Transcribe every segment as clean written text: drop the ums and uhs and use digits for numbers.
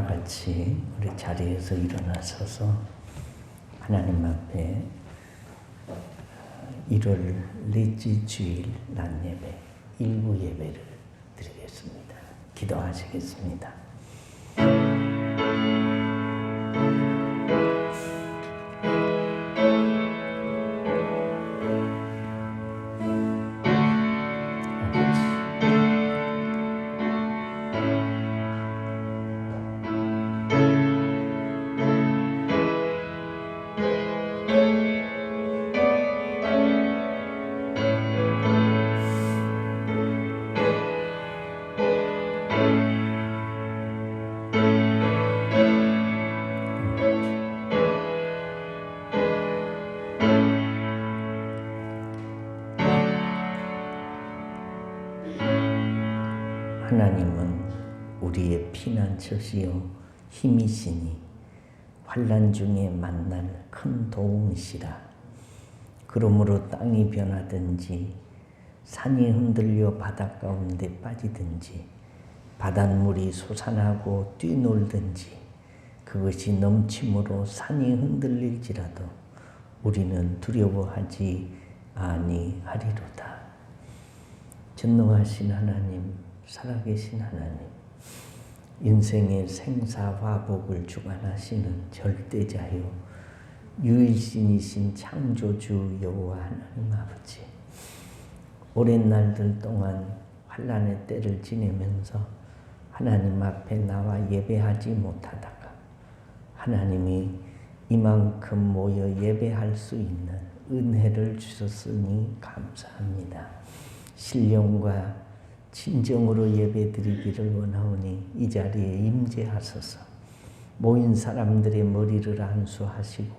다 같이 우리 자리에서 일어나서서 하나님 앞에 1월 넷째 주일 낮 예배, 일부 예배를 드리겠습니다. 기도하시겠습니다. 하나님은 우리의 피난처시요 힘이시니 환난 중에 만날 큰 도움이시라. 그러므로 땅이 변하든지 산이 흔들려 바닷 가운데 빠지든지 바닷물이 솟아나고 뛰놀든지 그것이 넘침으로 산이 흔들릴지라도 우리는 두려워하지 아니하리로다. 전능하신 하나님, 살아계신 하나님, 인생의 생사화복을 주관하시는 절대자요 유일신이신 창조주 여호와 하나님 아버지, 오랜 날들 동안 환난의 때를 지내면서 하나님 앞에 나와 예배하지 못하다가 하나님이 이만큼 모여 예배할 수 있는 은혜를 주셨으니 감사합니다. 신령과 진정으로 예배드리기를 원하오니 이 자리에 임재하소서. 모인 사람들의 머리를 안수하시고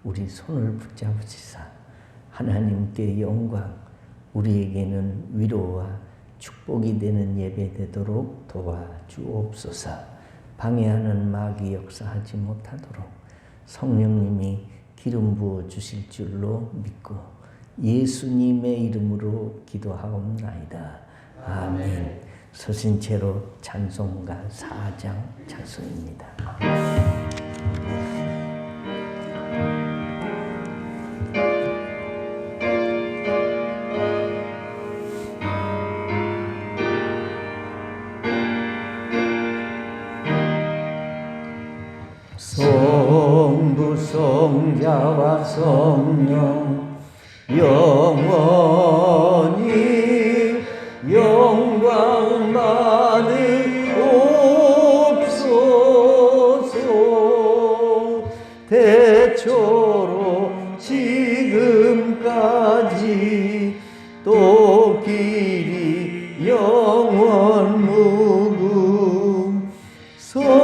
우리 손을 붙잡으시사 하나님께 영광, 우리에게는 위로와 축복이 되는 예배 되도록 도와주옵소서. 방해하는 마귀 역사하지 못하도록 성령님이 기름 부어 주실 줄로 믿고 예수님의 이름으로 기도하옵나이다. 아멘. 서신 채로 찬송가 4장 찬송입니다. 성부 성자와 성령 영원히 영광 받으옵소서. 대초로 지금까지 또 길이 영원 무궁 성삼위께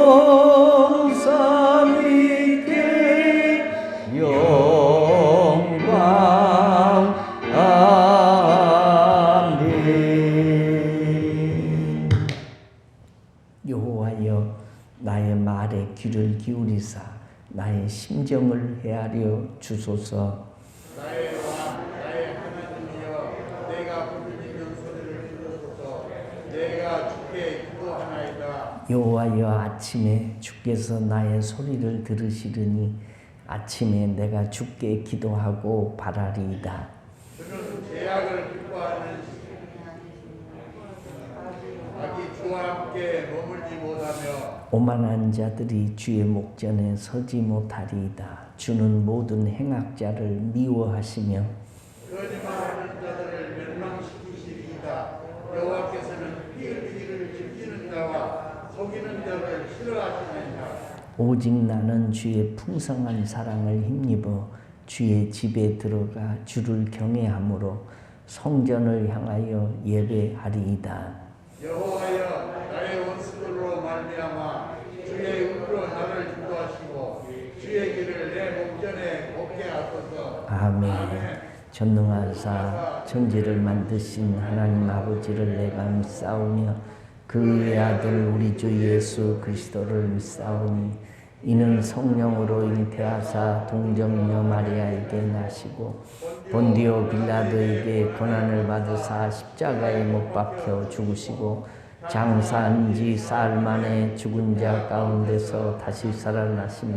영광. 아멘. 여호와여, 나의 말에 귀를 기울이사 나의 심정을 헤아려 주소서. 나의 왕, 나의 하나님이여, 내가 부르짖는 소리를 들으소서. 내가 주께 기도하나이다. 여호와여, 아침에 주께서 나의 소리를 들으시리니 아침에 내가 주께 기도하고 바라리이다. 주는 죄악을 기뻐하는 악이 주와 함께 머물지 못하며 오만한 자들이 주의 목전에 서지 못하리이다. 주는 모든 행악자를 미워하시며 거짓말하는 자들을 멸망시키시리이다. 여호와께서는 피 흘리기를 즐기는 자와 속이는 자를 싫어하시나이다. 오직 나는 주의 풍성한 사랑을 힘입어 주의 집에 들어가 주를 경외함으로 성전을 향하여 예배하리이다. 여호와여, 나의 원수들로 말미암아 주의 은으로 나를 인도하시고 주의 길을 내 목전에 곱게 하소서. 아멘. 전능하사 천지를 만드신 하나님 아버지를 내가 믿사오며 그의 아들 우리 주 예수 그리스도를 믿사오니 이는 성령으로 잉태하사 동정녀 마리아에게 나시고 본디오 빌라도에게 고난을 받으사 십자가에 못 박혀 죽으시고 장사한 지 사흘 만에 죽은 자 가운데서 다시 살아나시며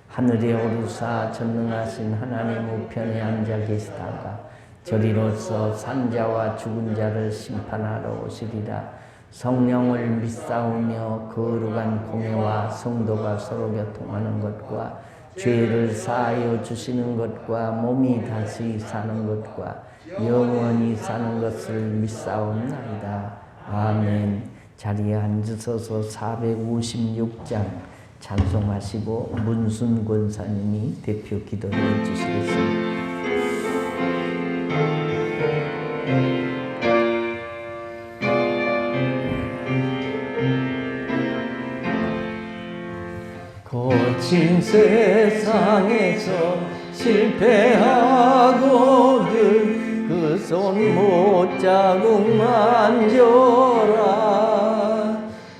하늘에 오르사 전능하신 하나님 우편에 앉아 계시다가 저리로서 산자와 죽은 자를 심판하러 오시리라. 성령을 믿사오며 거룩한 공회와 성도가 서로 교통하는 것과 죄를 사하여 주시는 것과 몸이 다시 사는 것과 영원히 사는 것을 믿사옵나이다. 아멘. 자리에 앉으셔서 456장 찬송하시고 문순 권사님이 대표 기도를 해주시겠습니다. 거친 세상에서 실패하고들 그 손 못자국 만져라.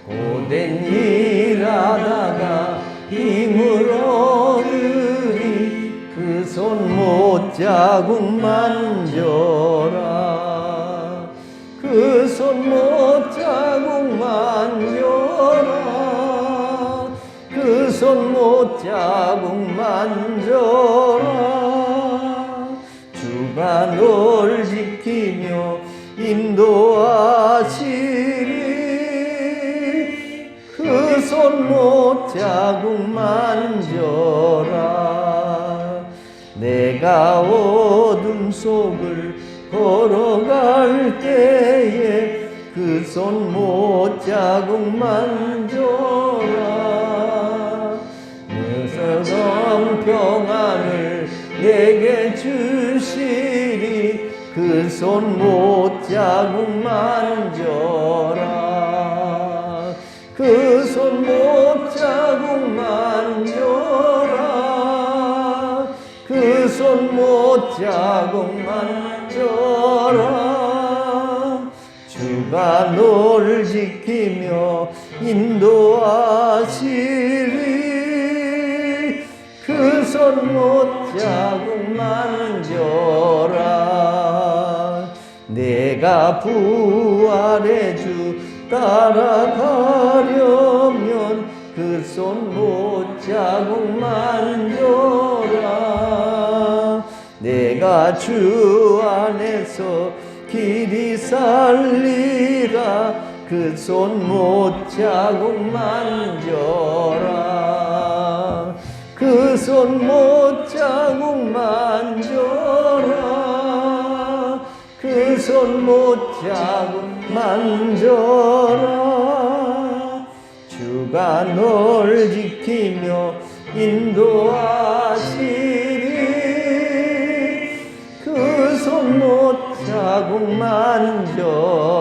고된 일하다가 힘을 얻으리 그 손 못자국 만져라. 그 손 못자국 만져라. 그 손 못자국 만져라. 주가 널 지키며 인도하시리. 그 손 못자국 만져라. 내가 어둠 속을 걸어갈 때에 그 손 못자국 만져라. 무서운 평안을 내게 주시리. 그 손 못자국 만져라. 그 손 못자국 만져라. 그 손 못자국 만져라. 주가 널 지키며 인도하시리. 그 손 못자국 만져라. 내가 부활의 주 따라가려면 그 손 못자국 만져라. 내가 주 안에서 길이 살리라. 그 손 못자국 만져라. 그 손 못자국 만져라. 그 손 못자국 만져라. 주가 널 지키며 인도하시리. 그 손 못자국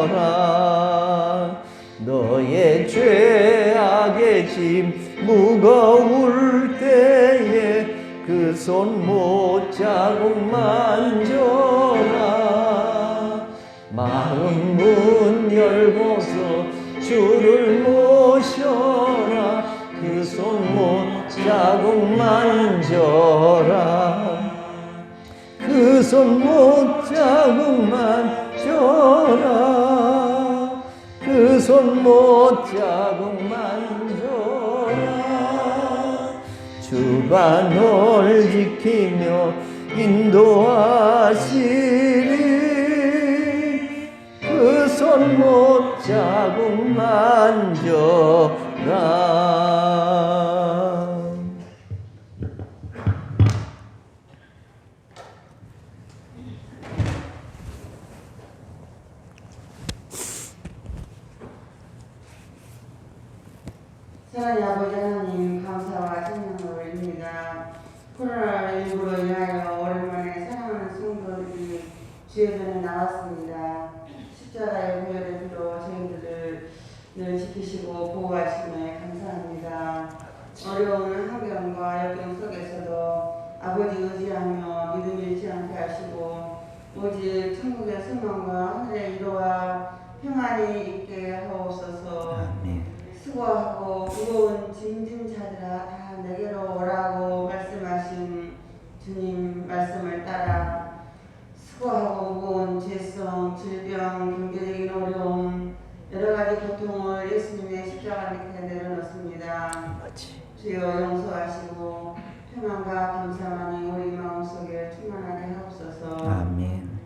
만져라. 너의 죄악의 짐 무거울 때에 그 손 못자국 만져라. 마음 문 열고서 주를 모셔라. 그 손 못자국 만져라. 그 손 못자국 만져라. 그 손 못자국 만져라. 주가 널 지키며 인도하시리. 그 손 못자국 만져라. 사랑의 아버지 하나님, 감사와 찬양을 올립니다. 코로나19로 인하여 오랜만에 사랑하는 성도들이 주의 전에 나왔습니다. 십자가의 보혈의 피로 저희들을 늘 지키시고 보호하심에 감사합니다. 어려운 환경과 역경 속에서도 아버지 의지하며 믿음 잃지 않게 하시고 오직 천국의 소망과 하늘의 위로와 평안이 있게 하옵소서. 아멘. 수고하고 무거운 짐진 자들아 다 내게로 오라고 말씀하신 주님 말씀을 따라 수고하고 무거운 죄성, 질병, 경제적인 어려움, 여러 가지 고통을 예수님의 십자가 밑에 내려놓습니다. 아버지. 주여 용서하시고 평안과 감사만이 우리 마음속에 충만하게 하옵소서. 아멘.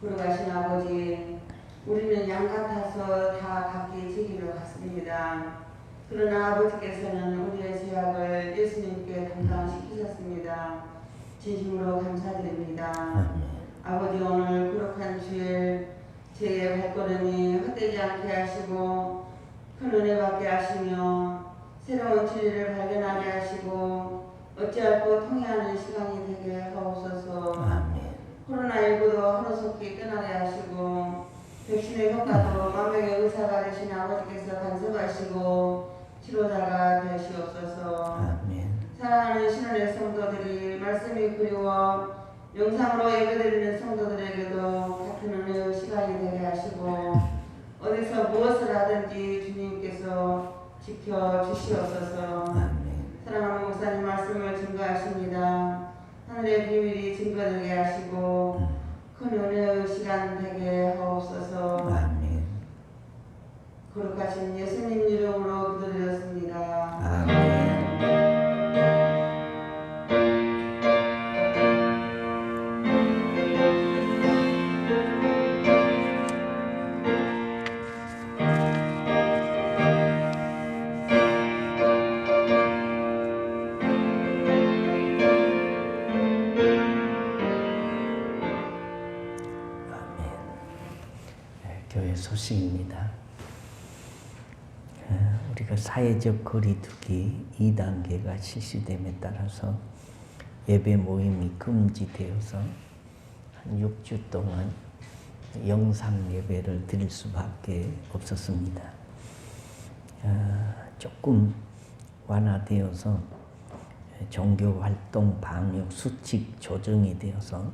걸어가신 아버지, 우리는 양 같아서 다 각기 제 길로 갔습니다. 그러나 아버지께서는 우리의 죄악을 예수님께 담당시키셨습니다. 진심으로 감사드립니다. 아멘. 아버지, 오늘 거룩한 주일 제 발걸음이 헛되지 않게 하시고 큰 은혜 받게 하시며 새로운 진리를 발견하게 하시고 어찌할꼬 통해하는 시간이 되게 하옵소서. 아멘. 코로나19도 하루속히 떠나게 하시고 백신의 효과도 만병의 의사가 되신 아버지께서 간섭하시고 치료자가 되시옵소서. 아멘. 사랑하는 신원의 성도들이 말씀이 그리워 영상으로 예배드리는 성도들에게도 같은 은혜의 시간이 되게 하시고 어디서 무엇을 하든지 주님께서 지켜주시옵소서. 아멘. 사랑하는 목사님 말씀을 증거하십니다. 하늘의 비밀이 증거되게 하시고 큰 은혜의 시간 되게 하옵소서. 아멘. 거룩하신 예수님 이름으로 기도드렸습니다. 아멘. 교회 소식입니다. 우리가 사회적 거리두기 2단계가 실시됨에 따라서 예배 모임이 금지되어서 한 6주 동안 영상 예배를 드릴 수밖에 없었습니다. 조금 완화되어서 종교활동 방역 수칙 조정이 되어서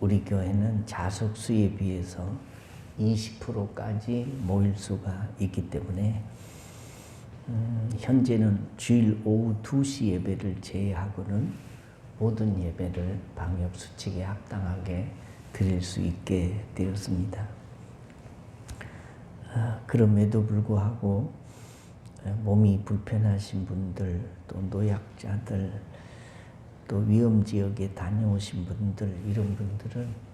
우리 교회는 자석 수에 비해서 20%까지 모일 수가 있기 때문에 현재는 주일 오후 2시 예배를 제외하고는 모든 예배를 방역 수칙에 합당하게 드릴 수 있게 되었습니다. 그럼에도 불구하고 몸이 불편하신 분들, 또 노약자들, 또 위험지역에 다녀오신 분들, 이런 분들은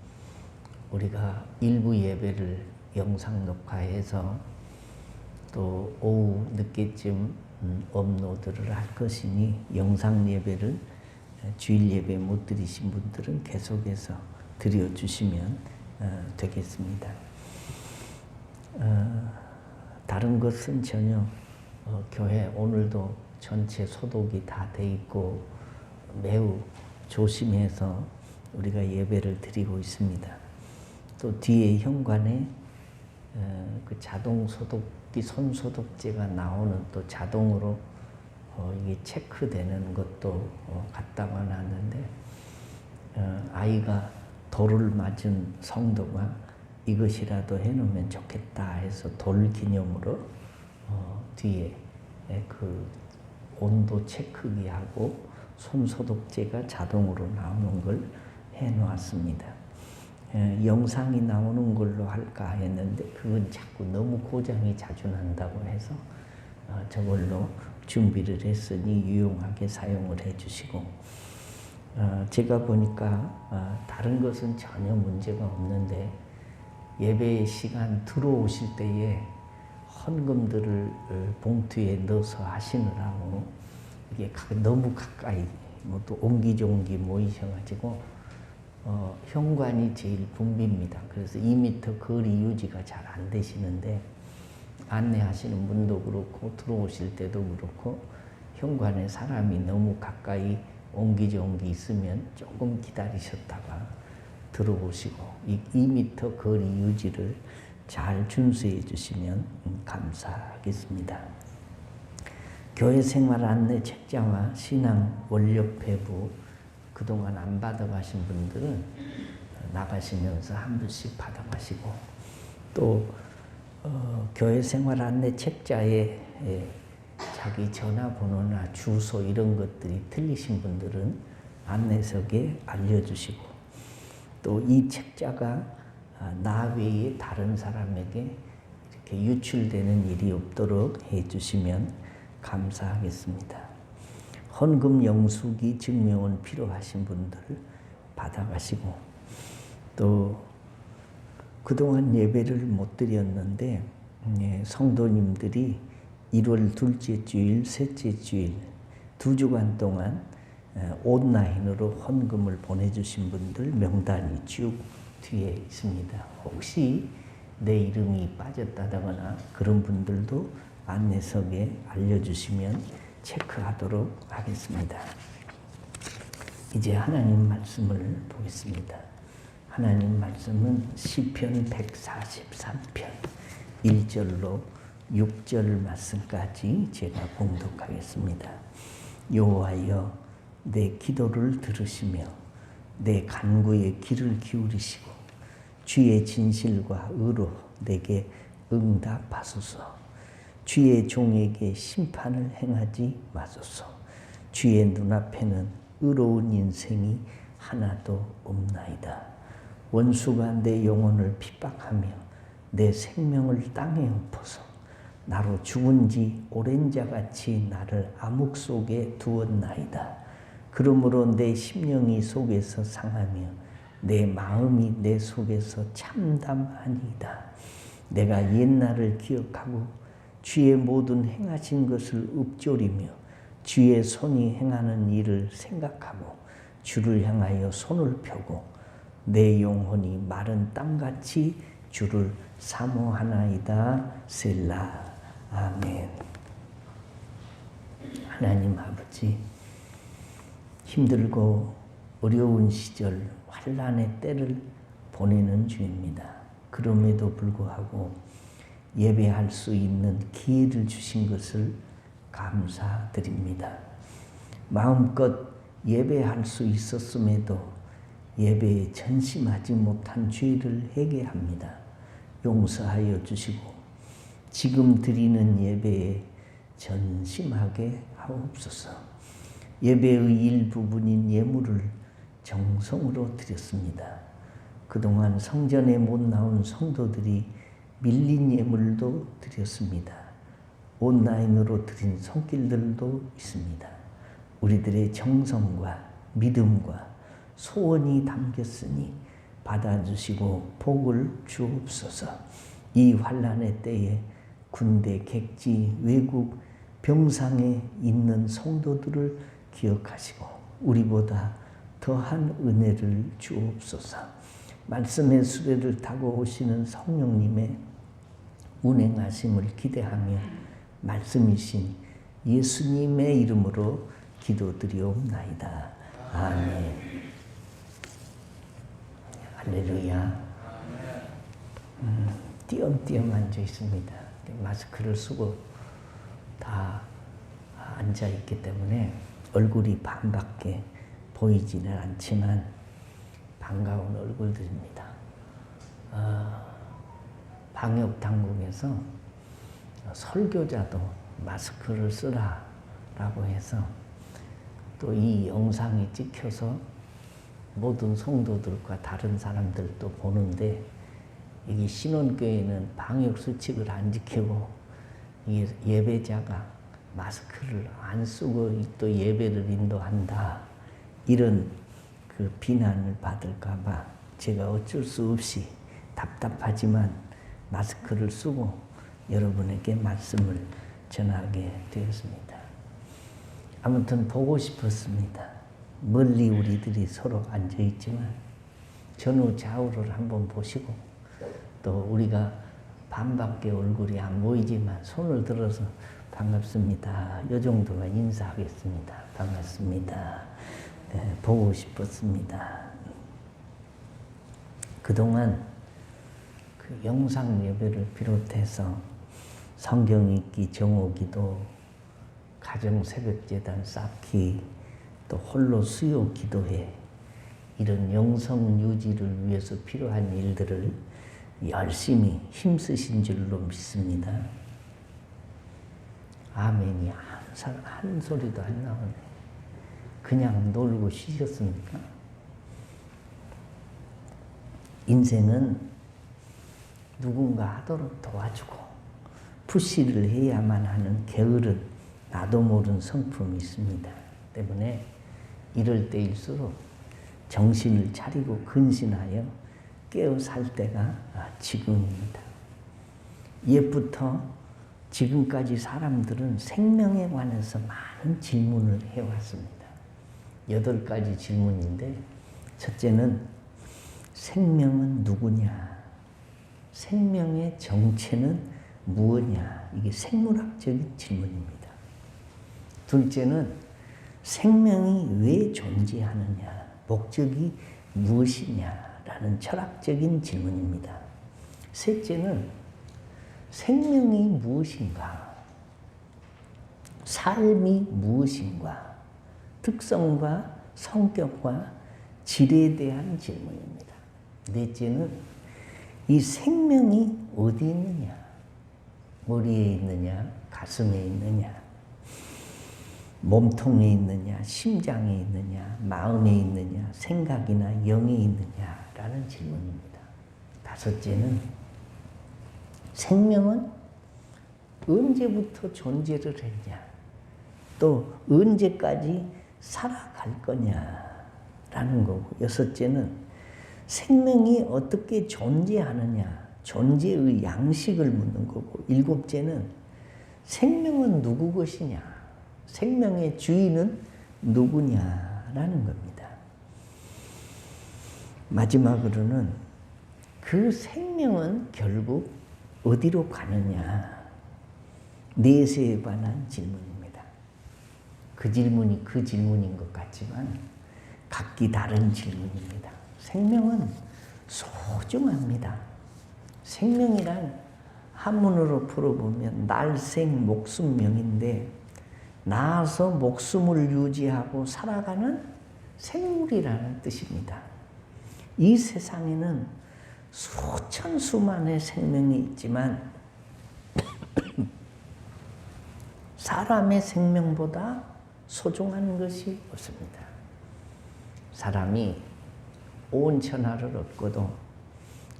우리가 일부 예배를 영상 녹화해서 또 오후 늦게쯤 업로드를 할 것이니 영상 예배를 주일 예배 못 드리신 분들은 계속해서 드려주시면 되겠습니다. 다른 것은 전혀 교회 오늘도 전체 소독이 다 돼 있고 매우 조심해서 우리가 예배를 드리고 있습니다. 또 뒤에 현관에 그 자동 소독기 손 소독제가 나오는 또 자동으로 이게 체크되는 것도 갖다가 놨는데 아이가 돌을 맞은 성도가 이것이라도 해놓으면 좋겠다 해서 돌 기념으로 뒤에 그 온도 체크기하고 손 소독제가 자동으로 나오는 걸 해놓았습니다. 영상이 나오는 걸로 할까 했는데 그건 자꾸 너무 고장이 자주 난다고 해서 저걸로 준비를 했으니 유용하게 사용을 해주시고 제가 보니까 다른 것은 전혀 문제가 없는데 예배 시간 들어오실 때에 헌금들을 봉투에 넣어서 하시느라고 이게 너무 가까이 또 옹기종기 모이셔가지고 현관이 제일 붐빕니다. 그래서 2m 거리 유지가 잘 안 되시는데 안내하시는 분도 그렇고 들어오실 때도 그렇고 현관에 사람이 너무 가까이 옹기종기 있으면 조금 기다리셨다가 들어오시고 이 2m 거리 유지를 잘 준수해 주시면 감사하겠습니다. 교회 생활 안내 책자와 신앙 원력 배부 그동안 안 받아가신 분들은 나가시면서 한 분씩 받아가시고 또 교회 생활 안내 책자에 자기 전화번호나 주소 이런 것들이 틀리신 분들은 안내석에 알려주시고 또 이 책자가 나 외에 다른 사람에게 이렇게 유출되는 일이 없도록 해주시면 감사하겠습니다. 헌금 영수기 증명은 필요하신 분들 받아가시고, 또 그동안 예배를 못 드렸는데 성도님들이 1월 둘째 주일, 셋째 주일 2주간 동안 온라인으로 헌금을 보내주신 분들 명단이 쭉 뒤에 있습니다. 혹시 내 이름이 빠졌다거나 그런 분들도 안내석에 알려주시면 체크하도록 하겠습니다. 이제 하나님 말씀을 보겠습니다. 하나님 말씀은 시편 143편 1절로 6절 말씀까지 제가 봉독하겠습니다. 여호와여, 내 기도를 들으시며 내 간구에 귀를 기울이시고 주의 진실과 의로 내게 응답하소서. 주의 종에게 심판을 행하지 마소서. 주의 눈앞에는 의로운 인생이 하나도 없나이다. 원수가 내 영혼을 핍박하며 내 생명을 땅에 엎어서 나로 죽은 지 오랜 자같이 나를 암흑 속에 두었나이다. 그러므로 내 심령이 속에서 상하며 내 마음이 내 속에서 참담하니이다. 내가 옛날을 기억하고 주의 모든 행하신 것을 읊조리며 주의 손이 행하는 일을 생각하고 주를 향하여 손을 펴고 내 영혼이 마른 땅같이 주를 사모하나이다. 셀라. 아멘. 하나님 아버지, 힘들고 어려운 시절 환난의 때를 보내는 중입니다. 그럼에도 불구하고 예배할 수 있는 기회를 주신 것을 감사드립니다. 마음껏 예배할 수 있었음에도 예배에 전심하지 못한 죄를 회개합니다. 용서하여 주시고 지금 드리는 예배에 전심하게 하옵소서. 예배의 일부분인 예물을 정성으로 드렸습니다. 그동안 성전에 못 나온 성도들이 밀린 예물도 드렸습니다. 온라인으로 드린 손길들도 있습니다. 우리들의 정성과 믿음과 소원이 담겼으니 받아주시고 복을 주옵소서. 이 환난의 때에 군대, 객지, 외국, 병상에 있는 성도들을 기억하시고 우리보다 더한 은혜를 주옵소서. 말씀의 수레를 타고 오시는 성령님의 운행하심을 기대하며 말씀이신 예수님의 이름으로 기도드리옵나이다. 아멘. 할렐루야. 띄엄띄엄 앉아 있습니다. 마스크를 쓰고 다 앉아 있기 때문에 얼굴이 반밖에 보이지는 않지만 반가운 얼굴들입니다. 방역 당국에서 설교자도 마스크를 쓰라라고 해서 또 이 영상이 찍혀서 모든 성도들과 다른 사람들도 보는데, 이게 신원교회는 방역 수칙을 안 지키고 이게 예배자가 마스크를 안 쓰고 또 예배를 인도한다, 이런 그 비난을 받을까 봐 제가 어쩔 수 없이 답답하지만 마스크를 쓰고 여러분에게 말씀을 전하게 되었습니다. 아무튼 보고 싶었습니다. 멀리 우리들이 서로 앉아 있지만 전후 좌우를 한번 보시고, 또 우리가 반밖에 얼굴이 안 보이지만 손을 들어서 반갑습니다, 이 정도만 인사하겠습니다. 반갑습니다. 네, 보고 싶었습니다. 그동안 그 영상 예배를 비롯해서 성경 읽기, 정오기도, 가정 새벽재단 쌓기, 또 홀로 수요 기도회, 이런 영성 유지를 위해서 필요한 일들을 열심히 힘쓰신 줄로 믿습니다. 아멘이 한 소리도 안 나오네. 그냥 놀고 쉬셨습니까? 인생은 누군가 하도록 도와주고 푸시를 해야만 하는 게으른 나도 모르는 성품이 있습니다. 때문에 이럴 때일수록 정신을 차리고 근신하여 깨어 살 때가 지금입니다. 옛부터 지금까지 사람들은 생명에 관해서 많은 질문을 해왔습니다. 8가지 질문인데 첫째는 생명은 누구냐? 생명의 정체는 무엇이냐? 이게 생물학적인 질문입니다. 둘째는 생명이 왜 존재하느냐? 목적이 무엇이냐라는 철학적인 질문입니다. 셋째는 생명이 무엇인가? 삶이 무엇인가? 특성과 성격과 질에 대한 질문입니다. 넷째는 이 생명이 어디 있느냐? 머리에 있느냐? 가슴에 있느냐? 몸통에 있느냐? 심장에 있느냐? 마음에 있느냐? 생각이나 영에 있느냐라는 질문입니다. 다섯째는 생명은 언제부터 존재를 했냐? 또 언제까지 살아갈 거냐라는 거고, 여섯째는 생명이 어떻게 존재하느냐? 존재의 양식을 묻는 거고, 일곱째는 생명은 누구 것이냐? 생명의 주인은 누구냐라는 겁니다. 마지막으로는 그 생명은 결국 어디로 가느냐? 내세에 관한 질문입니다. 그 질문이 그 질문인 것 같지만 각기 다른 질문입니다. 생명은 소중합니다. 생명이란 한문으로 풀어보면 날생 목숨명인데 나아서 목숨을 유지하고 살아가는 생물이라는 뜻입니다. 이 세상에는 수천 수만의 생명이 있지만 사람의 생명보다 소중한 것이 없습니다. 사람이 온 천하를 얻고도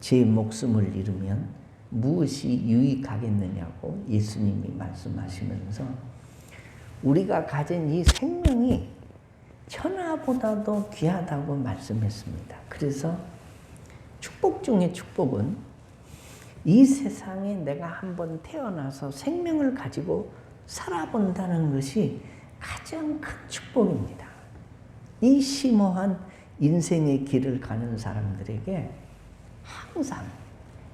제 목숨을 잃으면 무엇이 유익하겠느냐고 예수님이 말씀하시면서 우리가 가진 이 생명이 천하보다도 귀하다고 말씀했습니다. 그래서 축복 중에 축복은 이 세상에 내가 한번 태어나서 생명을 가지고 살아본다는 것이 가장 큰 축복입니다. 이 심오한 인생의 길을 가는 사람들에게 항상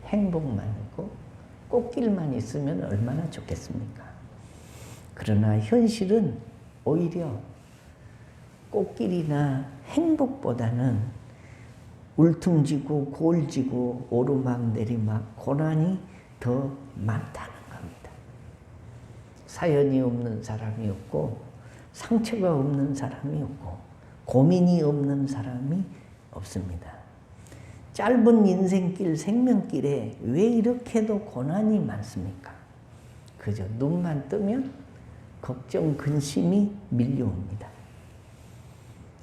행복만 있고 꽃길만 있으면 얼마나 좋겠습니까? 그러나 현실은 오히려 꽃길이나 행복보다는 울퉁지고 골지고 오르막 내리막 고난이 더 많다는 겁니다. 사연이 없는 사람이 없고 상처가 없는 사람이 없고 고민이 없는 사람이 없습니다. 짧은 인생길 생명길에 왜 이렇게도 고난이 많습니까? 그저 눈만 뜨면 걱정 근심이 밀려옵니다.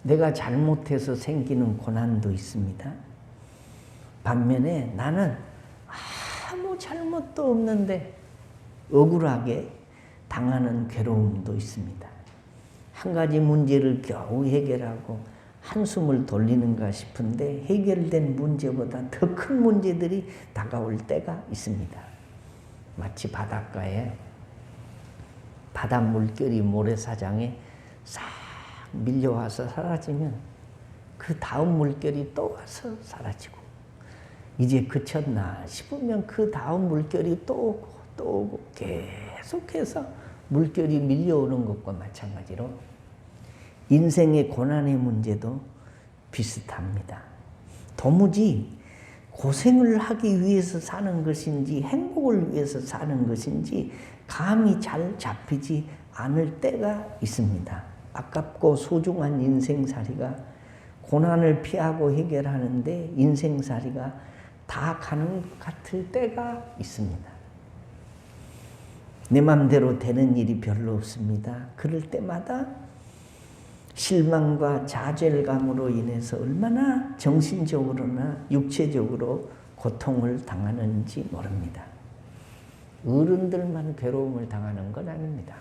내가 잘못해서 생기는 고난도 있습니다. 반면에 나는 아무 잘못도 없는데 억울하게 당하는 괴로움도 있습니다. 한 가지 문제를 겨우 해결하고 한숨을 돌리는가 싶은데 해결된 문제보다 더 큰 문제들이 다가올 때가 있습니다. 마치 바닷가에 바다 물결이 모래사장에 싹 밀려와서 사라지면 그 다음 물결이 또 와서 사라지고 이제 그쳤나 싶으면 그 다음 물결이 또 오고 계속해서 물결이 밀려오는 것과 마찬가지로 인생의 고난의 문제도 비슷합니다. 도무지 고생을 하기 위해서 사는 것인지 행복을 위해서 사는 것인지 감이 잘 잡히지 않을 때가 있습니다. 아깝고 소중한 인생살이가 고난을 피하고 해결하는데 인생살이가 다 가는 것 같을 때가 있습니다. 내 맘대로 되는 일이 별로 없습니다. 그럴 때마다 실망과 좌절감으로 인해서 얼마나 정신적으로나 육체적으로 고통을 당하는지 모릅니다. 어른들만 괴로움을 당하는 건 아닙니다.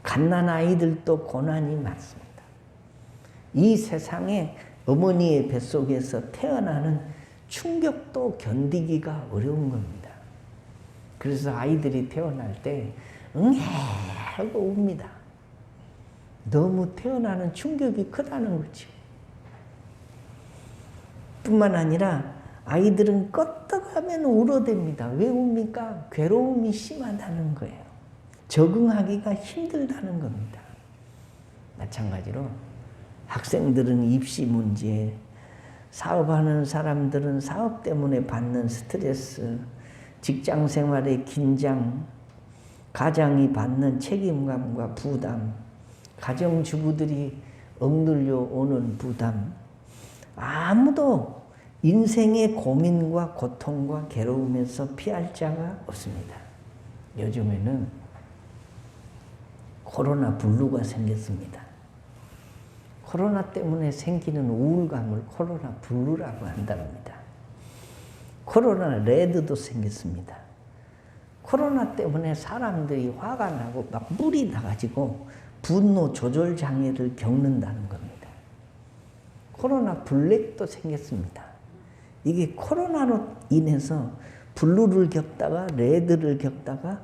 갓난 아이들도 고난이 많습니다. 이 세상에 어머니의 뱃속에서 태어나는 충격도 견디기가 어려운 겁니다. 그래서 아이들이 태어날 때 응애 하고 웁니다. 너무 태어나는 충격이 크다는 거죠. 뿐만 아니라 아이들은 껐다가면 울어댑니다. 왜 웁니까? 괴로움이 심하다는 거예요. 적응하기가 힘들다는 겁니다. 마찬가지로 학생들은 입시 문제, 사업하는 사람들은 사업 때문에 받는 스트레스, 직장 생활의 긴장, 가장이 받는 책임감과 부담, 가정주부들이 억눌려 오는 부담, 아무도 인생의 고민과 고통과 괴로움에서 피할 자가 없습니다. 요즘에는 코로나 블루가 생겼습니다. 코로나 때문에 생기는 우울감을 코로나 블루라고 한답니다. 코로나 레드도 생겼습니다. 코로나 때문에 사람들이 화가 나고 막 물이 나가지고 분노 조절 장애를 겪는다는 겁니다. 코로나 블랙도 생겼습니다. 이게 코로나로 인해서 블루를 겪다가 레드를 겪다가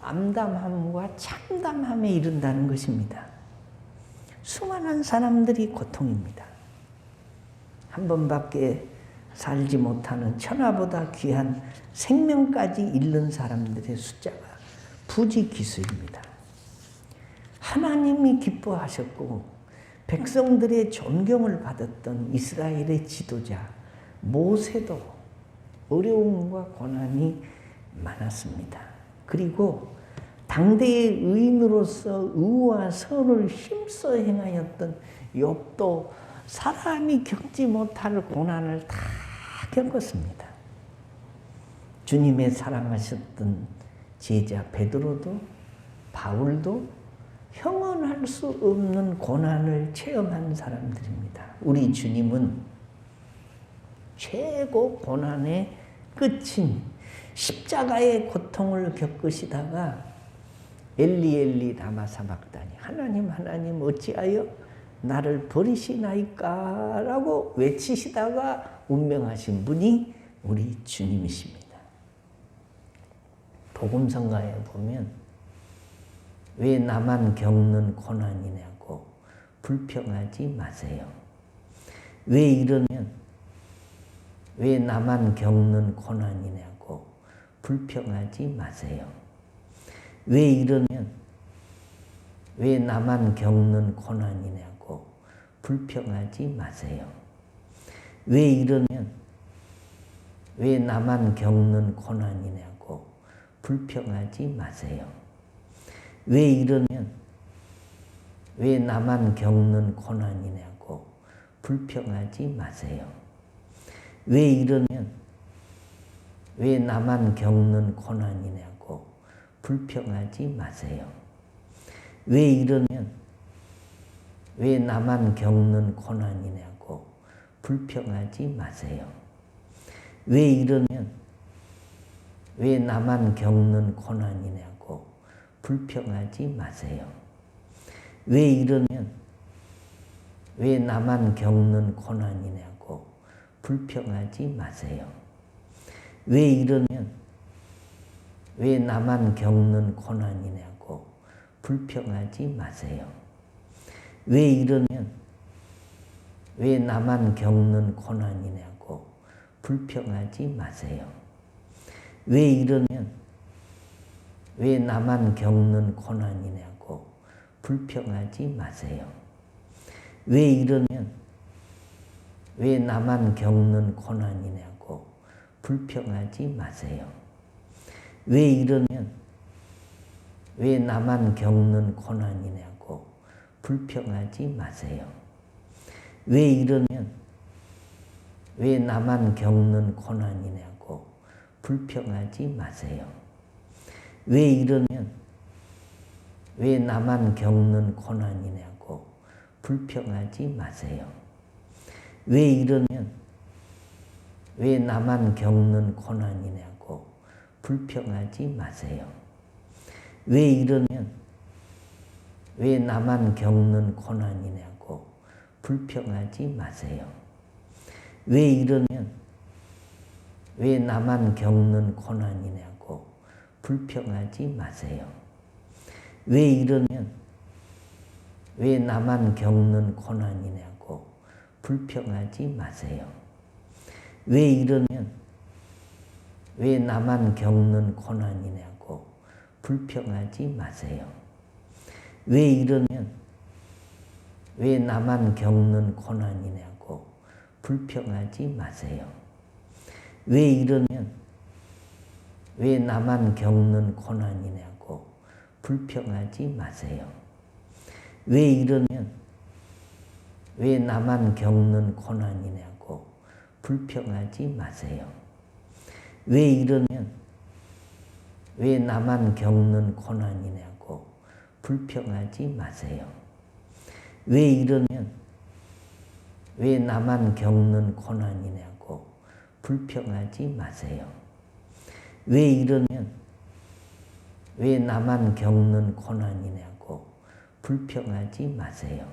암담함과 참담함에 이른다는 것입니다. 수많은 사람들이 고통입니다. 한 번밖에 살지 못하는 천하보다 귀한 생명까지 잃는 사람들의 숫자가 부지기수입니다. 하나님이 기뻐하셨고 백성들의 존경을 받았던 이스라엘의 지도자 모세도 어려움과 고난이 많았습니다. 그리고 당대의 의인으로서 의와 선을 힘써 행하였던 욥도 사람이 겪지 못할 고난을 다 겪었습니다. 주님의 사랑하셨던 제자 베드로도 바울도 형언할 수 없는 고난을 체험한 사람들입니다. 우리 주님은 최고 고난의 끝인 십자가의 고통을 겪으시다가 엘리 엘리 라마 사박다니 하나님 하나님 어찌하여 나를 버리시나이까 라고 외치시다가 운명하신 분이 우리 주님이십니다. 복음성가에 보면 왜 나만 겪는 고난이냐고 불평하지 마세요. 왜 이러면 왜 나만 겪는 고난이냐고 불평하지 마세요. 왜 이러면 왜 나만 겪는 고난이냐고 불평하지 마세요. 왜 이러면 왜 나만 겪는 고난이냐고 불평하지 마세요. 왜 이러면 왜 나만 겪는 고난이냐고 불평하지 마세요. 왜 이러면 왜 나만 겪는 고난이냐고 불평하지 마세요. 왜 이러면 왜 나만 겪는 고난이냐고 불평하지 마세요. 왜 이러면 왜 나만 겪는 고난이냐고 불평하지 마세요. 왜 이러면 왜 나만 겪는 고난이냐고 불평하지 마세요. 왜 이러면 왜 나만 겪는 고난이냐고 불평하지 마세요. 왜 이러면 왜 나만 겪는 고난이냐고 불평하지 마세요. 왜 이러면 왜 나만 겪는 고난이냐고 불평하지 마세요. 왜 이러면 왜 나만 겪는 고난이냐고 불평하지 마세요. 왜 이러면 왜 나만 겪는 고난이냐고 불평하지 마세요. 왜 이러면 왜 나만 겪는 고난이냐고 불평하지 마세요. 왜 이러면 왜 나만 겪는 고난이냐고 불평하지 마세요. 왜 이러면 왜 나만 겪는 고난이냐고 불평하지 마세요. 왜 이러면 왜 나만 겪는 고난이냐고 불평하지 마세요. 왜 이러면 왜 나만 겪는 고난이냐고 불평하지 마세요. 왜 이러면 왜 나만 겪는 고난이냐고 불평하지 마세요. 왜 이러면 왜 나만 겪는 고난이냐고 불평하지 마세요. 왜 이러면 왜 나만 겪는 고난이냐고 불평하지 마세요. 왜 이러면 왜 나만 겪는 고난이냐고 불평하지 마세요. 왜 이러면 왜 나만 겪는 고난이냐고 불평하지 마세요. 왜 이러면 왜 나만 겪는 고난이냐고 불평하지 마세요. 왜 이러면 왜 나만 겪는 고난이냐고 불평하지 마세요. 왜 이러면 왜 나만 겪는 고난이냐고 불평하지 마세요.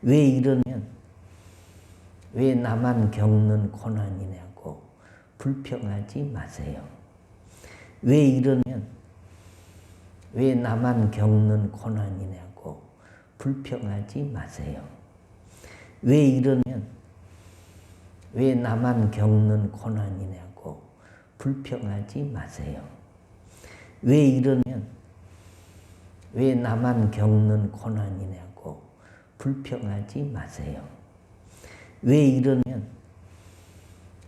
왜 이러면 왜 나만 겪는 고난이냐고 불평하지 마세요. 왜 이러면 왜 나만 겪는 고난이냐고 불평하지 마세요. 왜 이러면 왜 나만 겪는 고난이냐고 불평하지 마세요. 왜 이러면 왜 나만 겪는 고난이냐고 불평하지 마세요. 왜 이러면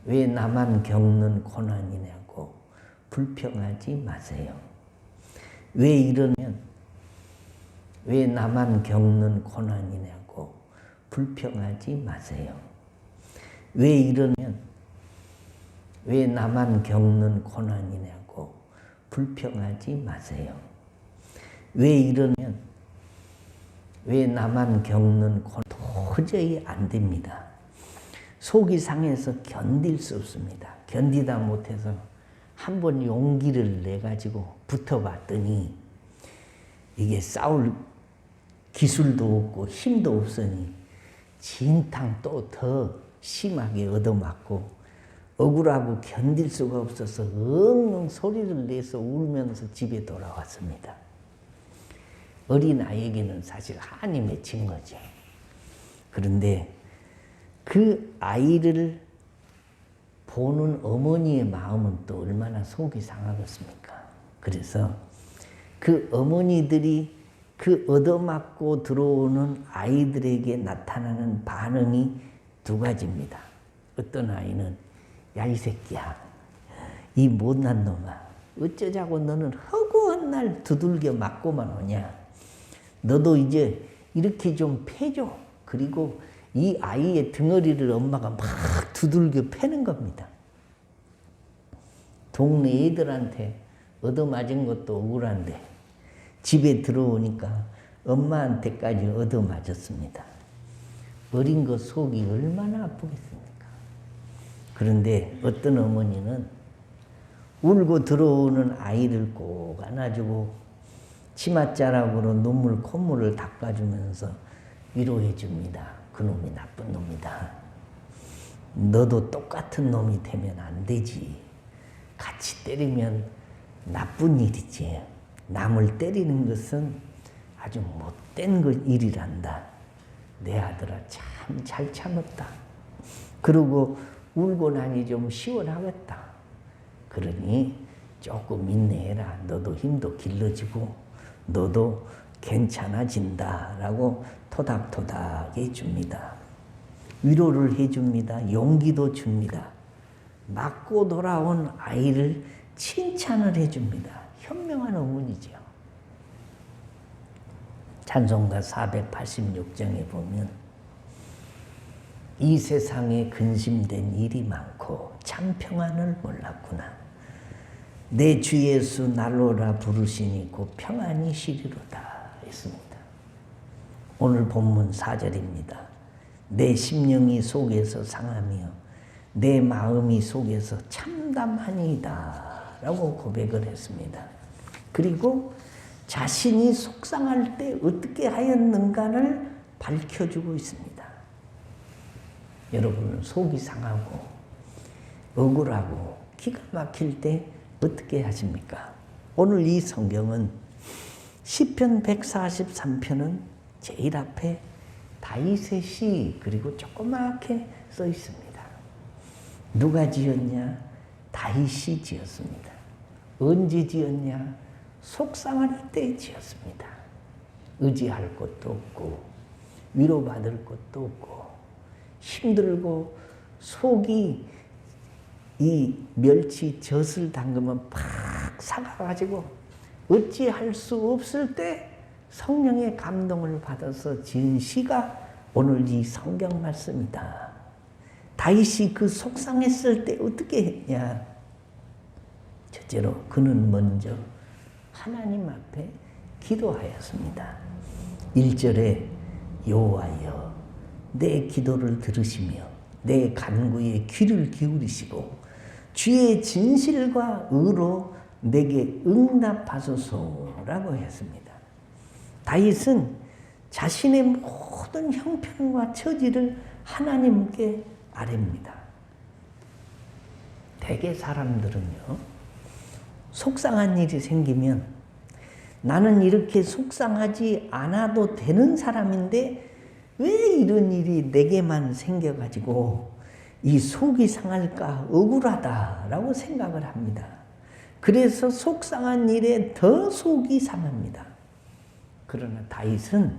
왜 나만 겪는 고난이냐고 불평하지 마세요. 왜 이러면 왜 나만 겪는 고난이냐고 불평하지 마세요. 왜 이러면 왜 나만 겪는 고난이냐고 불평하지 마세요. 왜 이러면 왜 나만 겪는 고난 도저히 안 됩니다. 속이 상해서 견딜 수 없습니다. 견디다 못해서 한번 용기를 내가지고 붙어봤더니 이게 싸울 기술도 없고 힘도 없으니 진탕 또 더 심하게 얻어맞고 억울하고 견딜 수가 없어서 엉엉 소리를 내서 울면서 집에 돌아왔습니다. 어린아이에게는 사실 한이 맺힌 거죠. 그런데 그 아이를 보는 어머니의 마음은 또 얼마나 속이 상하겠습니까? 그래서 그 어머니들이 그 얻어맞고 들어오는 아이들에게 나타나는 반응이 두 가지입니다. 어떤 아이는 야, 이 새끼야, 이 못난 놈아, 어쩌자고 너는 허구한 날 두들겨 맞고만 오냐. 너도 이제 이렇게 좀 패줘. 그리고 이 아이의 등어리를 엄마가 막 두들겨 패는 겁니다. 동네 애들한테 얻어맞은 것도 억울한데 집에 들어오니까 엄마한테까지 얻어맞았습니다. 어린 것 속이 얼마나 아프겠습니까? 그런데 어떤 어머니는 울고 들어오는 아이를 꼭 안아주고 치맛자락으로 눈물 콧물을 닦아주면서 위로해 줍니다. 그놈이 나쁜 놈이다. 너도 똑같은 놈이 되면 안 되지. 같이 때리면 나쁜 일이지. 남을 때리는 것은 아주 못된 일이란다. 내 아들아 참 잘 참았다. 그러고 울고 나니 좀 시원하겠다. 그러니 조금 인내해라. 너도 힘도 길러지고 너도 괜찮아진다. 라고 토닥토닥 해줍니다. 위로를 해줍니다. 용기도 줍니다. 맞고 돌아온 아이를 칭찬을 해줍니다. 현명한 어머니죠. 찬송가 486장에 보면 이 세상에 근심된 일이 많고 참 평안을 몰랐구나. 내 주 예수 날로라 부르시니 곧 평안이 시리로다 했습니다. 오늘 본문 4절입니다. 내 심령이 속에서 상하며 내 마음이 속에서 참담하니이다 라고 고백을 했습니다. 그리고 자신이 속상할 때 어떻게 하였는가를 밝혀주고 있습니다. 여러분은 속이 상하고 억울하고 기가 막힐 때 어떻게 하십니까? 오늘 이 성경은 시편 143편은 제일 앞에 다윗의 시 그리고 조그맣게 써 있습니다. 누가 지었냐? 다윗이 지었습니다. 언제 지었냐? 속상할 때 지었습니다. 의지할 것도 없고 위로받을 것도 없고 힘들고 속이 이 멸치 젖을 담그면 팍 사가가지고 어찌할 수 없을 때 성령의 감동을 받아서 지은 시가 오늘 이 성경 말씀이다. 다윗이 그 속상했을 때 어떻게 했냐? 첫째로 그는 먼저 하나님 앞에 기도하였습니다. 1절에 여호와여 내 기도를 들으시며 내 간구에 귀를 기울이시고 주의 진실과 의로 내게 응답하소서라고 했습니다. 다윗은 자신의 모든 형편과 처지를 하나님께 아뢰입니다. 대개 사람들은요, 속상한 일이 생기면 나는 이렇게 속상하지 않아도 되는 사람인데 왜 이런 일이 내게만 생겨가지고 이 속이 상할까 억울하다라고 생각을 합니다. 그래서 속상한 일에 더 속이 상합니다. 그러나 다윗은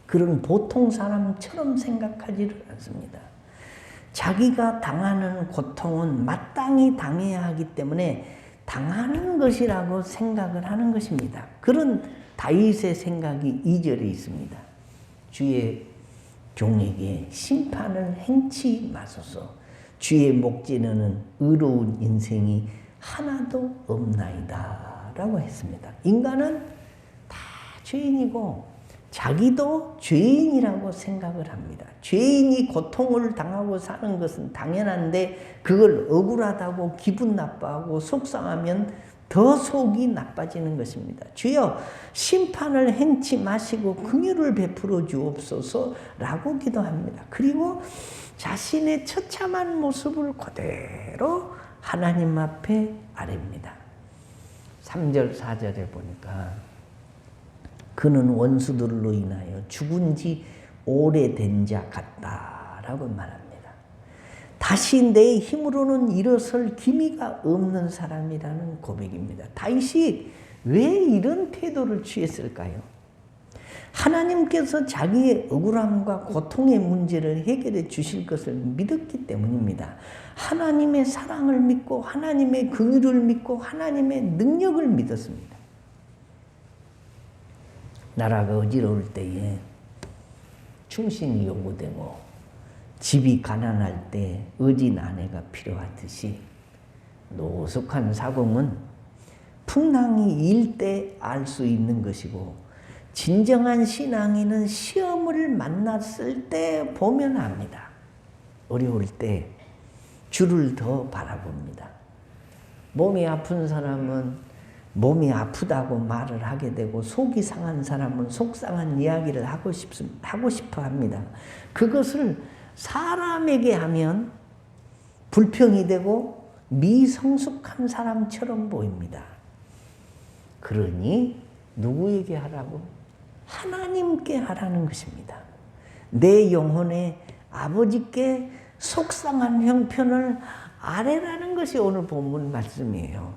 그런 보통 사람처럼 생각하지를 않습니다. 자기가 당하는 고통은 마땅히 당해야 하기 때문에 당하는 것이라고 생각을 하는 것입니다. 그런 다윗의 생각이 2절에 있습니다. 주의 종에게 심판을 행치 마소서. 주의 목전에는 의로운 인생이 하나도 없나이다 라고 했습니다. 인간은 다 죄인이고 자기도 죄인이라고 생각을 합니다. 죄인이 고통을 당하고 사는 것은 당연한데 그걸 억울하다고 기분 나빠하고 속상하면 더 속이 나빠지는 것입니다. 주여 심판을 행치 마시고 긍휼을 베풀어 주옵소서라고 기도합니다. 그리고 자신의 처참한 모습을 그대로 하나님 앞에 아뢰입니다. 3절 4절에 보니까 그는 원수들로 인하여 죽은 지 오래된 자 같다라고 말합니다. 다시 내 힘으로는 일어설 기미가 없는 사람이라는 고백입니다. 다윗이 왜 이런 태도를 취했을까요? 하나님께서 자기의 억울함과 고통의 문제를 해결해 주실 것을 믿었기 때문입니다. 하나님의 사랑을 믿고 하나님의 긍휼을 믿고 하나님의 능력을 믿었습니다. 나라가 어지러울 때에 충신이 요구되고 집이 가난할 때 의진 아내가 필요하듯이 노숙한 사공은 풍랑이 일 때 알 수 있는 것이고 진정한 신앙인은 시험을 만났을 때 보면 압니다. 어려울 때 주를 더 바라봅니다. 몸이 아픈 사람은 몸이 아프다고 말을 하게 되고 속이 상한 사람은 속상한 이야기를 하고 싶어 합니다. 그것을 사람에게 하면 불평이 되고 미성숙한 사람처럼 보입니다. 그러니 누구에게 하라고? 하나님께 하라는 것입니다. 내 영혼에 아버지께 속상한 형편을 아뢰라는 것이 오늘 본문 말씀이에요.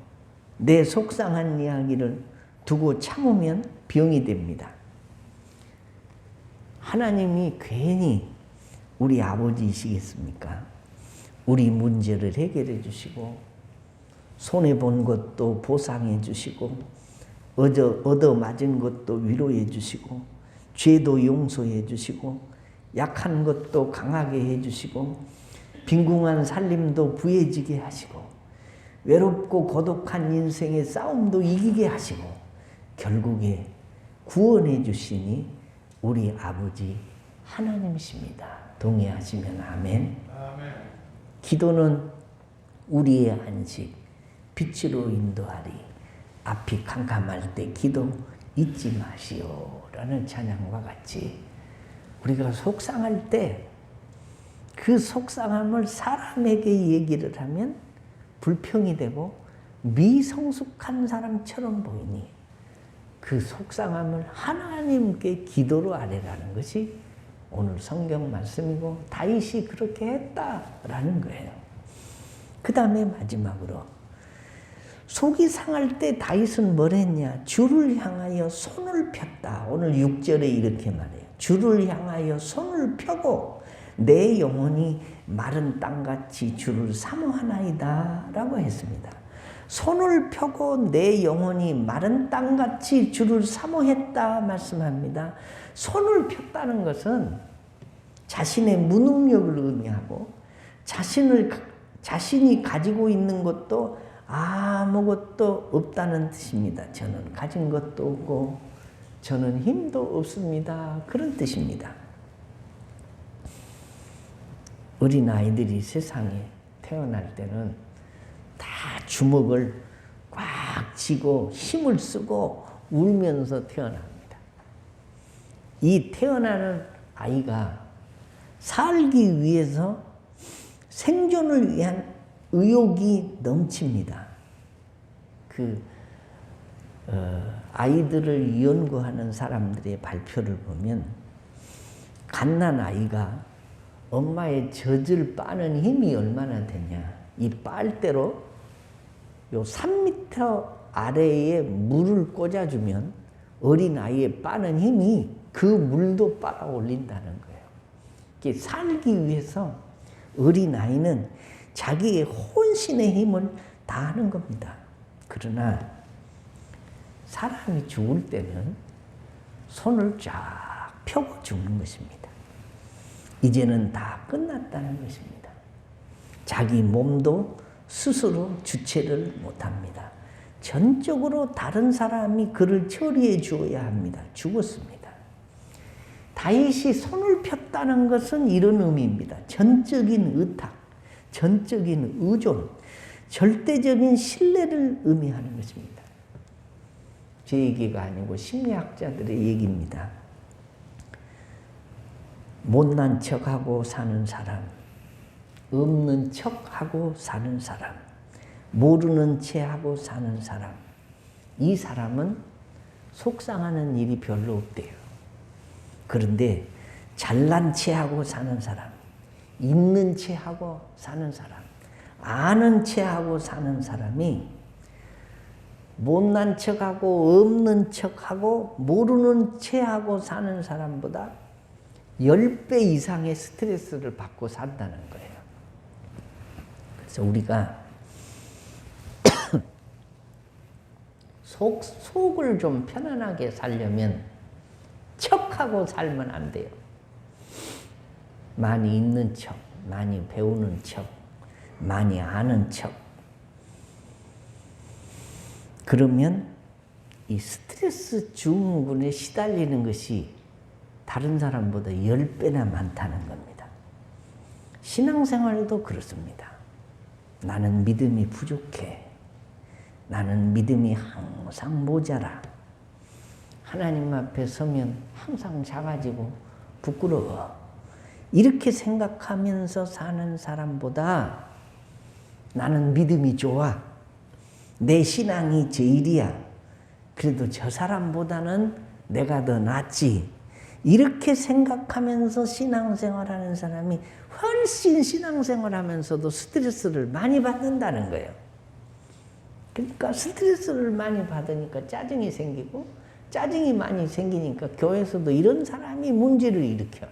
내 속상한 이야기를 두고 참으면 병이 됩니다. 하나님이 괜히 우리 아버지이시겠습니까? 우리 문제를 해결해 주시고 손해본 것도 보상해 주시고 얻어맞은 것도 위로해 주시고 죄도 용서해 주시고 약한 것도 강하게 해 주시고 빈궁한 살림도 부해지게 하시고 외롭고 고독한 인생의 싸움도 이기게 하시고 결국에 구원해 주시니 우리 아버지 하나님이십니다. 동의하시면 아멘. 아멘. 기도는 우리의 안식, 빛으로 인도하리. 앞이 캄캄할 때 기도 잊지 마시오 라는 찬양과 같이 우리가 속상할 때 그 속상함을 사람에게 얘기를 하면 불평이 되고 미성숙한 사람처럼 보이니 그 속상함을 하나님께 기도로 아뢰라는 것이 오늘 성경 말씀이고 다윗이 그렇게 했다라는 거예요. 그 다음에 마지막으로 속이 상할 때 다윗은 뭘 했냐? 주를 향하여 손을 폈다. 오늘 6절에 이렇게 말해요. 주를 향하여 손을 펴고 내 영혼이 마른 땅같이 주를 사모하나이다 라고 했습니다. 손을 펴고 내 영혼이 마른 땅같이 주를 사모했다 말씀합니다. 손을 폈다는 것은 자신의 무능력을 의미하고 자신이 가지고 있는 것도 아무것도 없다는 뜻입니다. 저는 가진 것도 없고 저는 힘도 없습니다. 그런 뜻입니다. 어린아이들이 세상에 태어날 때는 다 주먹을 꽉 쥐고 힘을 쓰고 울면서 태어납니다. 이 태어나는 아이가 살기 위해서 생존을 위한 의욕이 넘칩니다. 아이들을 연구하는 사람들의 발표를 보면 갓난아이가 엄마의 젖을 빠는 힘이 얼마나 되냐. 이 빨대로 요 3m 아래에 물을 꽂아주면 어린아이의 빠는 힘이 그 물도 빨아 올린다는 거예요. 이게 살기 위해서 어린아이는 자기의 혼신의 힘을 다하는 겁니다. 그러나 사람이 죽을 때는 손을 쫙 펴고 죽는 것입니다. 이제는 다 끝났다는 것입니다. 자기 몸도 스스로 주체를 못합니다. 전적으로 다른 사람이 그를 처리해 주어야 합니다. 죽었습니다. 다윗이 손을 폈다는 것은 이런 의미입니다. 전적인 의탁, 전적인 의존, 절대적인 신뢰를 의미하는 것입니다. 제 얘기가 아니고 심리학자들의 얘기입니다. 못난 척하고 사는 사람, 없는 척하고 사는 사람, 모르는 체하고 사는 사람, 이 사람은 속상하는 일이 별로 없대요. 그런데 잘난 체하고 사는 사람, 있는 체하고 사는 사람, 아는 체하고 사는 사람이 못난 척하고 없는 척하고 모르는 체하고 사는 사람보다 10배 이상의 스트레스를 받고 산다는 거예요. 그래서 우리가 속을 좀 편안하게 살려면 척하고 살면 안 돼요. 많이 있는 척, 많이 배우는 척, 많이 아는 척. 그러면 이 스트레스 증후군에 시달리는 것이 다른 사람보다 10배나 많다는 겁니다. 신앙생활도 그렇습니다. 나는 믿음이 부족해. 나는 믿음이 항상 모자라. 하나님 앞에 서면 항상 작아지고 부끄러워. 이렇게 생각하면서 사는 사람보다 나는 믿음이 좋아. 내 신앙이 제일이야. 그래도 저 사람보다는 내가 더 낫지. 이렇게 생각하면서 신앙생활하는 사람이 훨씬 신앙생활하면서도 스트레스를 많이 받는다는 거예요. 그러니까 스트레스를 많이 받으니까 짜증이 생기고 짜증이 많이 생기니까 교회에서도 이런 사람이 문제를 일으켜요.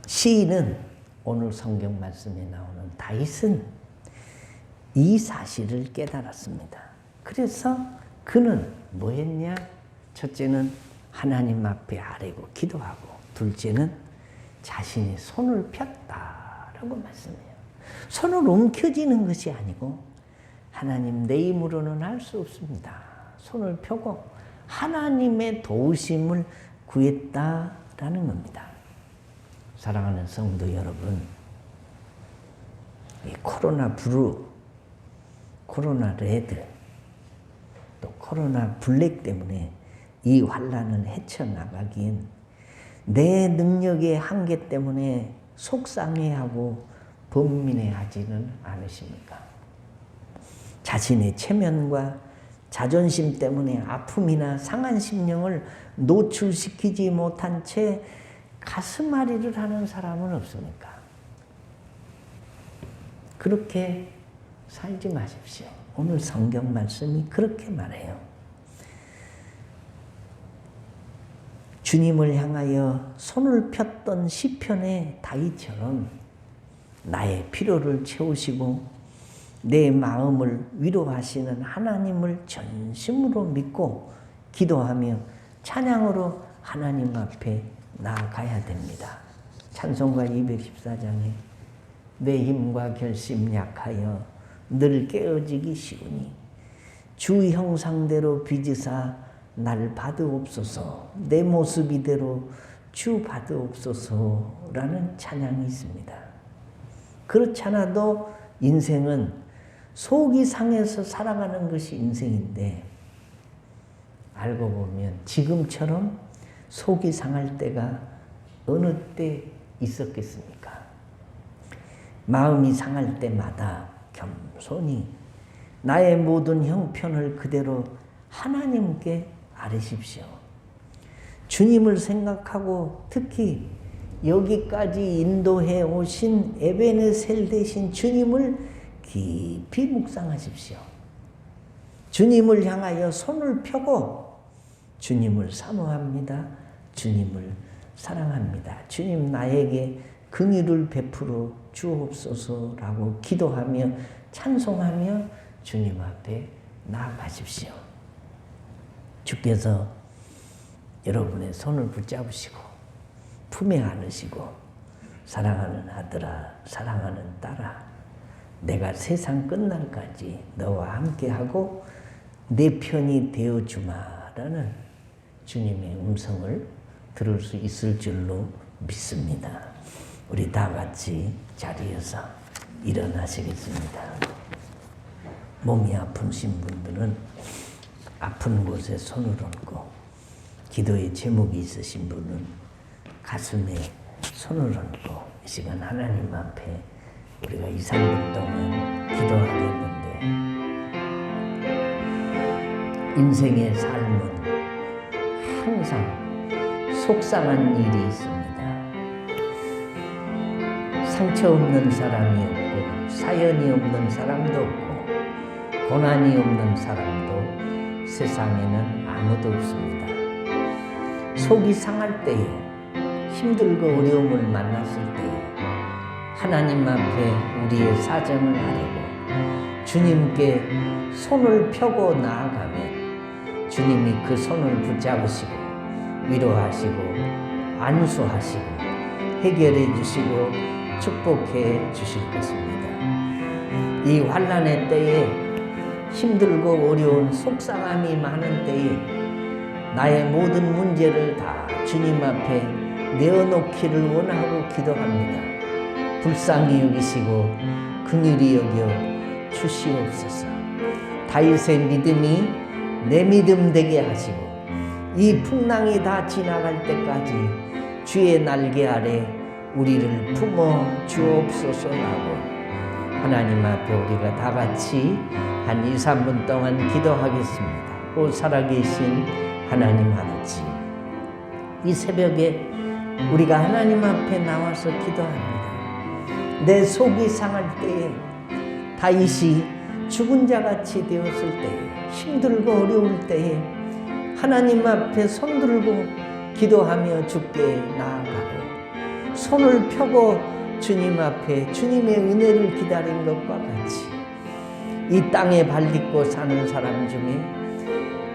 시인은 오늘 성경 말씀에 나오는 다윗은 이 사실을 깨달았습니다. 그래서 그는 뭐 했냐? 첫째는 하나님 앞에 아뢰고 기도하고, 둘째는 자신의 손을 폈다라고 말씀해요. 손을 움켜쥐는 것이 아니고 하나님 내 힘으로는 할 수 없습니다. 손을 펴고 하나님의 도우심을 구했다라는 겁니다. 사랑하는 성도 여러분, 이 코로나 블루, 코로나 레드, 또 코로나 블랙 때문에 이 환난을 헤쳐나가기엔 내 능력의 한계 때문에 속상해하고 번민해하지는 않으십니까? 자신의 체면과 자존심 때문에 아픔이나 상한 심령을 노출시키지 못한 채 가슴앓이를 하는 사람은 없습니까? 그렇게 살지 마십시오. 오늘 성경 말씀이 그렇게 말해요. 주님을 향하여 손을 폈던 시편의 다윗처럼 나의 필요를 채우시고 내 마음을 위로하시는 하나님을 전심으로 믿고 기도하며 찬양으로 하나님 앞에 나아가야 됩니다. 찬송가 214장에 내 힘과 결심 약하여 늘 깨어지기 쉬우니 주 형상대로 빚으사 날 받으옵소서, 내 모습 이대로 주 받으옵소서라는 찬양이 있습니다. 그렇지 않아도 인생은 속이 상해서 살아가는 것이 인생인데 알고 보면 지금처럼 속이 상할 때가 어느 때 있었겠습니까? 마음이 상할 때마다 겸손히 나의 모든 형편을 그대로 하나님께 아뢰십시오. 주님을 생각하고 특히 여기까지 인도해 오신 에베네셀 되신 주님을 깊이 묵상하십시오. 주님을 향하여 손을 펴고 주님을 사모합니다. 주님을 사랑합니다. 주님 나에게 긍휼을 베풀어 주옵소서라고 기도하며 찬송하며 주님 앞에 나아가십시오. 주께서 여러분의 손을 붙잡으시고 품에 안으시고 사랑하는 아들아, 사랑하는 딸아, 내가 세상 끝날까지 너와 함께하고 내 편이 되어주마라는 주님의 음성을 들을 수 있을 줄로 믿습니다. 우리 다 같이 자리에서 일어나시겠습니다. 몸이 아프신 분들은 아픈 곳에 손을 얹고, 기도의 제목이 있으신 분은 가슴에 손을 얹고 이 시간 하나님 앞에 우리가 2, 3분 동안 기도하겠는데, 인생의 삶은 항상 속상한 일이 있습니다. 상처 없는 사람이 없고 사연이 없는 사람도 없고 고난이 없는 사람도 세상에는 아무도 없습니다. 속이 상할 때에, 힘들고 어려움을 만났을 때에 하나님 앞에 우리의 사정을 하려고 주님께 손을 펴고 나아가면 주님이 그 손을 붙잡으시고 위로하시고 안수하시고 해결해 주시고 축복해 주실 것입니다. 이 환난의 때에, 힘들고 어려운 속상함이 많은 때에 나의 모든 문제를 다 주님 앞에 내어놓기를 원하고 기도합니다. 불쌍히 여기시고 긍휼히 여겨 주시옵소서. 다윗의 믿음이 내 믿음 되게 하시고 이 풍랑이 다 지나갈 때까지 주의 날개 아래 우리를 품어 주옵소서라고 하나님 앞에 우리가 다 같이 한 2, 3분 동안 기도하겠습니다. 오 살아계신 하나님 아버지, 이 새벽에 우리가 하나님 앞에 나와서 기도합니다. 내 속이 상할 때에, 다윗이 죽은 자같이 되었을 때에, 힘들고 어려울 때에 하나님 앞에 손들고 기도하며 주께 나아가고 손을 펴고 주님 앞에 주님의 은혜를 기다린 것과 같이 이 땅에 발딛고 사는 사람 중에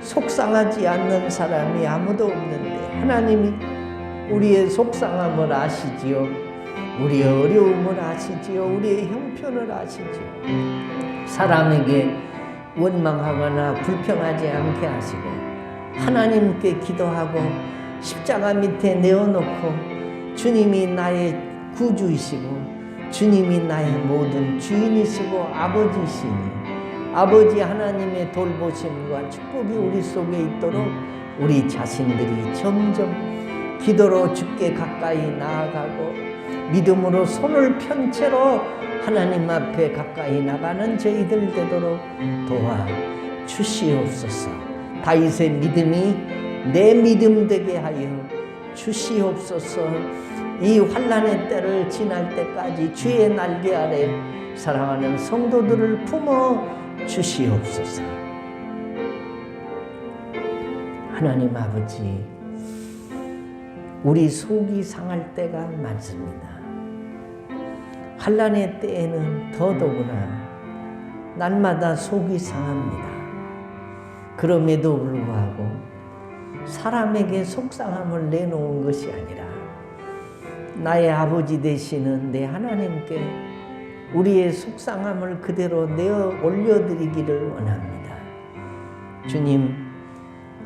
속상하지 않는 사람이 아무도 없는데 하나님이 우리의 속상함을 아시지요. 우리의 어려움을 아시지요. 우리의 형편을 아시지요. 사람에게 원망하거나 불평하지 않게 하시고 하나님께 기도하고 십자가 밑에 내어놓고 주님이 나의 구주이시고 주님이 나의 모든 주인이시고 아버지시니 아버지 하나님의 돌보심과 축복이 우리 속에 있도록 우리 자신들이 점점 기도로 주께 가까이 나아가고 믿음으로 손을 편 채로 하나님 앞에 가까이 나가는 저희들 되도록 도와 주시옵소서. 다윗의 믿음이 내 믿음 되게 하여 주시옵소서. 이 환난의 때를 지날 때까지 주의 날개 아래 사랑하는 성도들을 품어 주시옵소서. 하나님 아버지, 우리 속이 상할 때가 많습니다. 환난의 때에는 더더구나 날마다 속이 상합니다. 그럼에도 불구하고 사람에게 속상함을 내놓은 것이 아니라 나의 아버지 되시는 내 하나님께 우리의 속상함을 그대로 내어 올려드리기를 원합니다. 주님,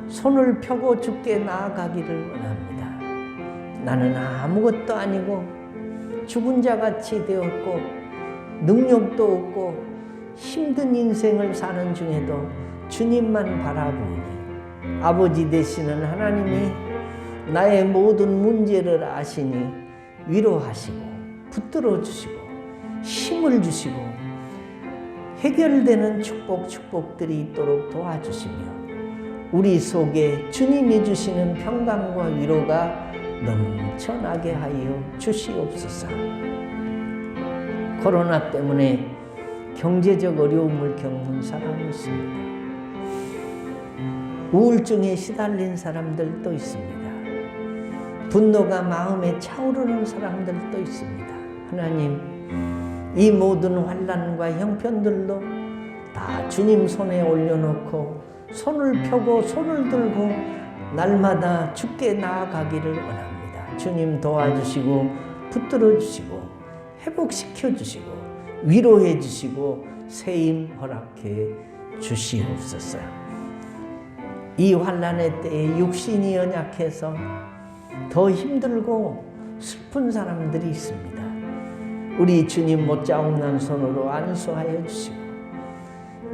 손을 펴고 주께 나아가기를 원합니다. 나는 아무것도 아니고 죽은 자같이 되었고 능력도 없고 힘든 인생을 사는 중에도 주님만 바라보니 아버지 되시는 하나님이 나의 모든 문제를 아시니 위로하시고 붙들어 주시고 힘을 주시고 해결되는 축복들이 있도록 도와주시며 우리 속에 주님이 주시는 평강과 위로가 넘쳐나게 하여 주시옵소서. 코로나 때문에 경제적 어려움을 겪는 사람이 있습니다. 우울증에 시달린 사람들도 있습니다. 분노가 마음에 차오르는 사람들도 있습니다. 하나님, 이 모든 환난과 형편들도 다 주님 손에 올려놓고 손을 펴고 손을 들고 날마다 주께 나아가기를 원합니다. 주님 도와주시고 붙들어 주시고 회복시켜 주시고 위로해 주시고 새 힘 허락해 주시옵소서. 이 환난의 때에 육신이 연약해서 더 힘들고 슬픈 사람들이 있습니다. 우리 주님 못자국난 손으로 안수하여 주시고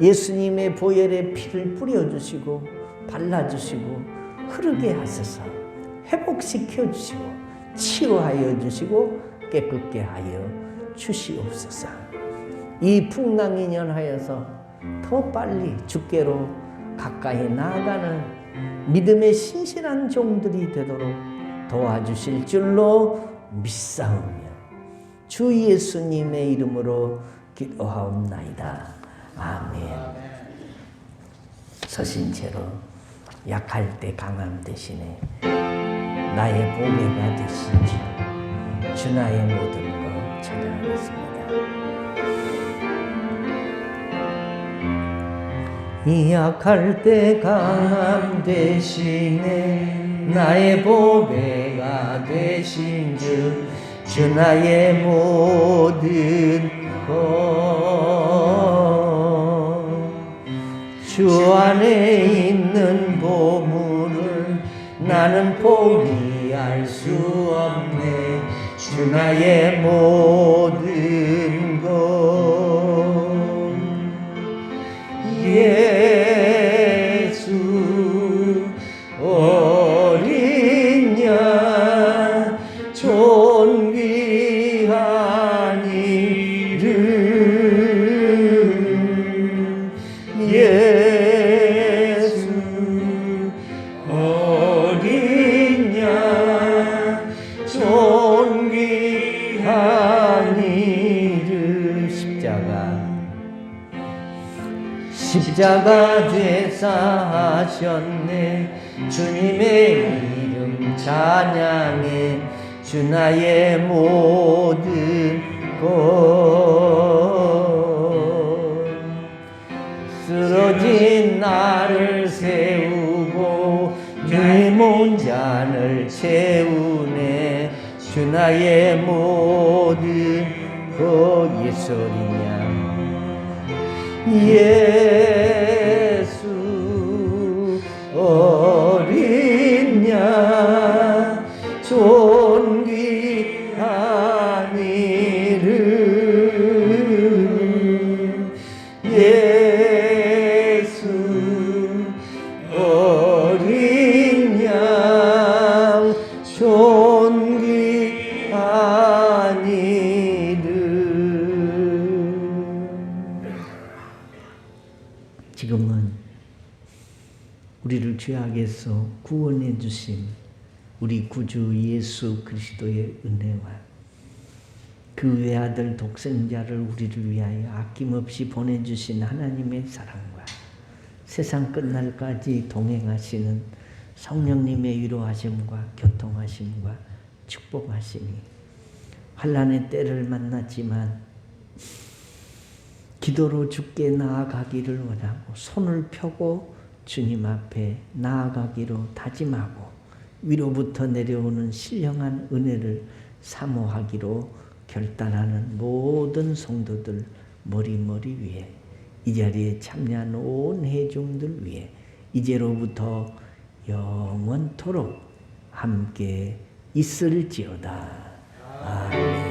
예수님의 보혈의 피를 뿌려주시고 발라주시고 흐르게 하셔서 회복시켜 주시고 치유하여 주시고 깨끗게 하여 주시옵소서. 이 풍랑이년하여서 더 빨리 주께로 가까이 나아가는 믿음의 신실한 종들이 되도록 도와주실 줄로 믿사오며 주 예수님의 이름으로 기도하옵나이다. 아멘. 서신 채로 약할 때 강함 대신에 나의 보배가 되신 주 나의 모든 것 찬양하겠습니다. 약할 때 강함 대신에 나의 보배가 되신 주 나의 모든 것 주 안에 있는 보물을 나는 포기할 수 없네. 주 나의 모든 것 예수 어린 양 존귀한 이름 예수 어린 양 존귀한 이름 십자가 죄사하셨네. 주님의 이름 찬양해. 주 나의 모든 것 쓰러진 나를 세우고 뇌몬 잔을 채우네. 주 나의 모든 것 예수 어린 양 예수 어린 양 존귀한 이름 지금은 우리를 죄악에서 구원해 주신 우리 구주 예수 그리스도의 은혜와 그 외아들 독생자를 우리를 위하여 아낌없이 보내주신 하나님의 사랑과 세상 끝날까지 동행하시는 성령님의 위로하심과 교통하심과 축복하심이 환난의 때를 만났지만 기도로 주께 나아가기를 원하고 손을 펴고 주님 앞에 나아가기로 다짐하고 위로부터 내려오는 신령한 은혜를 사모하기로 결단하는 모든 성도들 머리머리 위에 이 자리에 참여한 온 회중들 위에 이제로부터 영원토록 함께 있을지어다. 아멘.